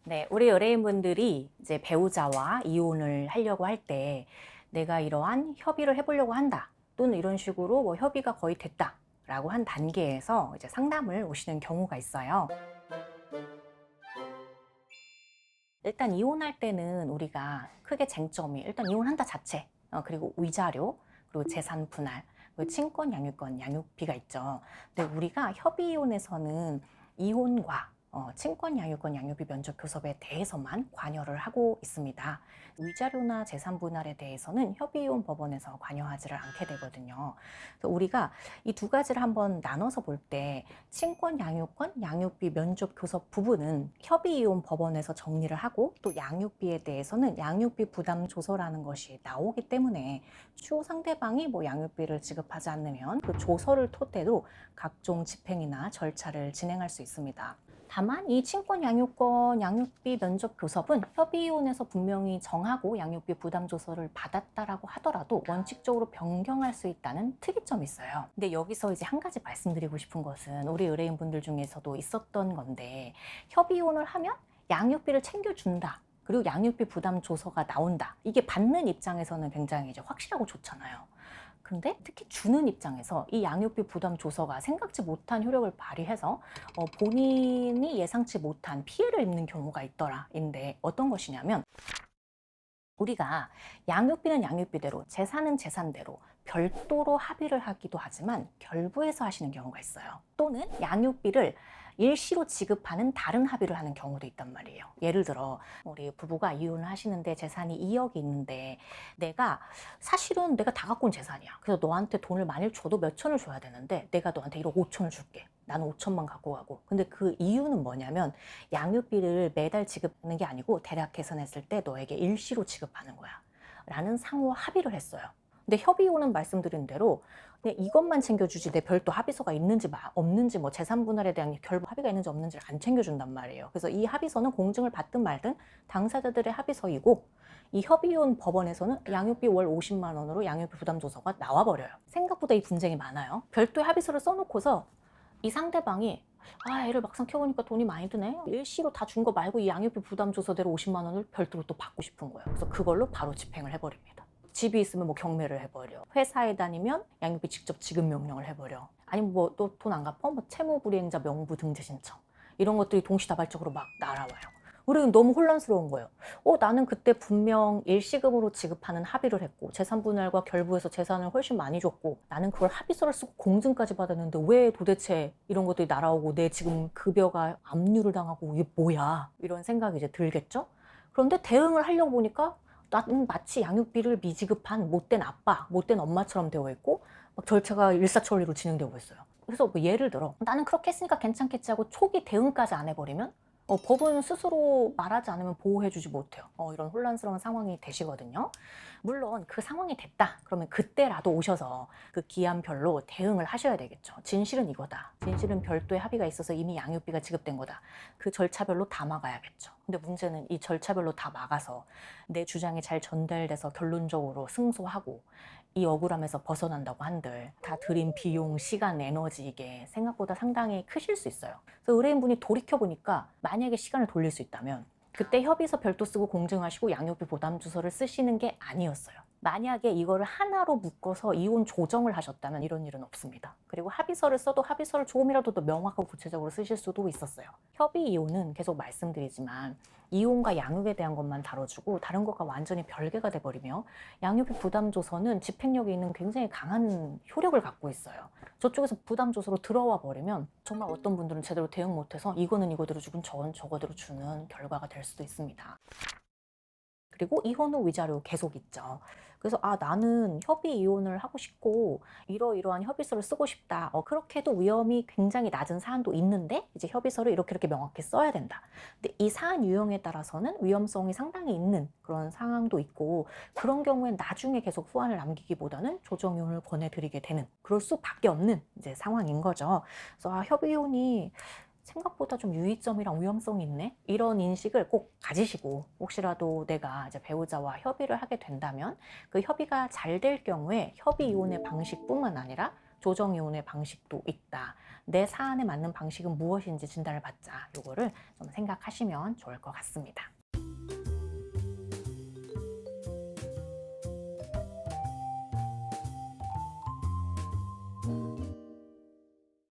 네, 우리 의뢰인분들이 이제 배우자와 이혼을 하려고 할 때 내가 이러한 협의를 해보려고 한다. 또는 이런 식으로 뭐 협의가 거의 됐다. 라고 한 단계에서 이제 상담을 오시는 경우가 있어요. 일단 이혼할 때는 우리가 크게 쟁점이 일단 이혼한다 자체, 그리고 위자료, 그리고 재산 분할, 그리고 친권, 양육권, 양육비가 있죠. 근데 우리가 협의 이혼에서는 이혼과 친권, 양육권, 양육비 면적 교섭에 대해서만 관여를 하고 있습니다. 위자료나 재산 분할에 대해서는 협의 이혼 법원에서 관여하지를 않게 되거든요. 그래서 우리가 이 두 가지를 한번 나눠서 볼 때 친권, 양육권, 양육비 면적 교섭 부분은 협의 이혼 법원에서 정리를 하고 또 양육비에 대해서는 양육비 부담 조서라는 것이 나오기 때문에 추후 상대방이 뭐 양육비를 지급하지 않으면 그 조서를 토대로 각종 집행이나 절차를 진행할 수 있습니다. 다만 이 친권, 양육권, 양육비 면접 교섭은 협의이혼에서 분명히 정하고 양육비 부담 조서를 받았다라고 하더라도 원칙적으로 변경할 수 있다는 특이점이 있어요. 근데 여기서 이제 한 가지 말씀드리고 싶은 것은 우리 의뢰인분들 중에서도 있었던 건데, 협의이혼을 하면 양육비를 챙겨준다, 그리고 양육비 부담 조서가 나온다, 이게 받는 입장에서는 굉장히 이제 확실하고 좋잖아요. 근데 특히 주는 입장에서 이 양육비 부담 조서가 생각지 못한 효력을 발휘해서 본인이 예상치 못한 피해를 입는 경우가 있더라인데, 어떤 것이냐면 우리가 양육비는 양육비대로, 재산은 재산대로 별도로 합의를 하기도 하지만 결부해서 하시는 경우가 있어요. 또는 양육비를 일시로 지급하는 다른 합의를 하는 경우도 있단 말이에요. 예를 들어 우리 부부가 이혼을 하시는데 재산이 2억이 있는데, 사실은 내가 다 갖고 온 재산이야. 그래서 너한테 돈을 만일 줘도 몇 천을 줘야 되는데 내가 너한테 1억 5천을 줄게. 나는 5천만 갖고 가고. 근데 그 이유는 뭐냐면 양육비를 매달 지급하는 게 아니고 대략 계산했을 때 너에게 일시로 지급하는 거야 라는 상호 합의를 했어요. 근데 협의호는 말씀드린 대로 그냥 이것만 챙겨주지 내 별도 합의서가 있는지 없는지, 뭐 재산 분할에 대한 결부 합의가 있는지 없는지를 안 챙겨준단 말이에요. 그래서 이 합의서는 공증을 받든 말든 당사자들의 합의서이고, 이 협의혼 법원에서는 양육비 월 50만 원으로 양육비 부담 조서가 나와버려요. 생각보다 이 분쟁이 많아요. 별도의 합의서를 써놓고서 이 상대방이 애를 막상 키워보니까 돈이 많이 드네, 일시로 다 준 거 말고 이 양육비 부담 조서대로 50만 원을 별도로 또 받고 싶은 거예요. 그래서 그걸로 바로 집행을 해버립니다. 집이 있으면 뭐 경매를 해버려, 회사에 다니면 양육비 직접 지급 명령을 해버려, 아니면 뭐 또 돈 안 갚아? 뭐 채무불이행자 명부 등재 신청, 이런 것들이 동시다발적으로 막 날아와요. 우리는 너무 혼란스러운 거예요. 나는 그때 분명 일시금으로 지급하는 합의를 했고 재산분할과 결부해서 재산을 훨씬 많이 줬고 나는 그걸 합의서를 쓰고 공증까지 받았는데 왜 도대체 이런 것들이 날아오고 내 지금 급여가 압류를 당하고 이게 뭐야, 이런 생각이 이제 들겠죠. 그런데 대응을 하려고 보니까 나는 마치 양육비를 미지급한 못된 아빠, 못된 엄마처럼 되어 있고 막 절차가 일사천리로 진행되고 있어요. 그래서 뭐 예를 들어 나는 그렇게 했으니까 괜찮겠지 하고 초기 대응까지 안 해버리면 법은 스스로 말하지 않으면 보호해주지 못해요. 이런 혼란스러운 상황이 되시거든요. 물론 그 상황이 됐다 그러면 그때라도 오셔서 그 기한별로 대응을 하셔야 되겠죠. 진실은 이거다, 진실은 별도의 합의가 있어서 이미 양육비가 지급된 거다, 그 절차별로 다 막아야겠죠. 근데 문제는 이 절차별로 다 막아서 내 주장이 잘 전달돼서 결론적으로 승소하고 이 억울함에서 벗어난다고 한들 다 들인 비용, 시간, 에너지, 이게 생각보다 상당히 크실 수 있어요. 그래서 의뢰인분이 돌이켜보니까 만약에 시간을 돌릴 수 있다면 그때 협의서 별도 쓰고 공증하시고 양육비 부담 주소를 쓰시는 게 아니었어요. 만약에 이거를 하나로 묶어서 이혼 조정을 하셨다면 이런 일은 없습니다. 그리고 합의서를 써도 합의서를 조금이라도 더 명확하고 구체적으로 쓰실 수도 있었어요. 협의 이혼은 계속 말씀드리지만 이혼과 양육에 대한 것만 다뤄주고 다른 것과 완전히 별개가 돼버리며, 양육비 부담 조서는 집행력이 있는 굉장히 강한 효력을 갖고 있어요. 저쪽에서 부담 조서로 들어와 버리면 정말 어떤 분들은 제대로 대응 못해서 이거는 이거대로 주고 저건 저거대로 주는 결과가 될 수도 있습니다. 그리고 이혼 후 위자료 계속 있죠. 그래서 나는 협의 이혼을 하고 싶고 이러이러한 협의서를 쓰고 싶다. 그렇게 해도 위험이 굉장히 낮은 사안도 있는데 이제 협의서를 이렇게 명확히 써야 된다. 근데 이 사안 유형에 따라서는 위험성이 상당히 있는 그런 상황도 있고, 그런 경우엔 나중에 계속 소환을 남기기보다는 조정 이혼을 권해드리게 되는, 그럴 수밖에 없는 이제 상황인 거죠. 그래서 협의 이혼이 생각보다 좀 유의점이랑 위험성이 있네, 이런 인식을 꼭 가지시고, 혹시라도 내가 이제 배우자와 협의를 하게 된다면 그 협의가 잘 될 경우에 협의 이혼의 방식뿐만 아니라 조정 이혼의 방식도 있다. 내 사안에 맞는 방식은 무엇인지 진단을 받자. 요거를 좀 생각하시면 좋을 것 같습니다.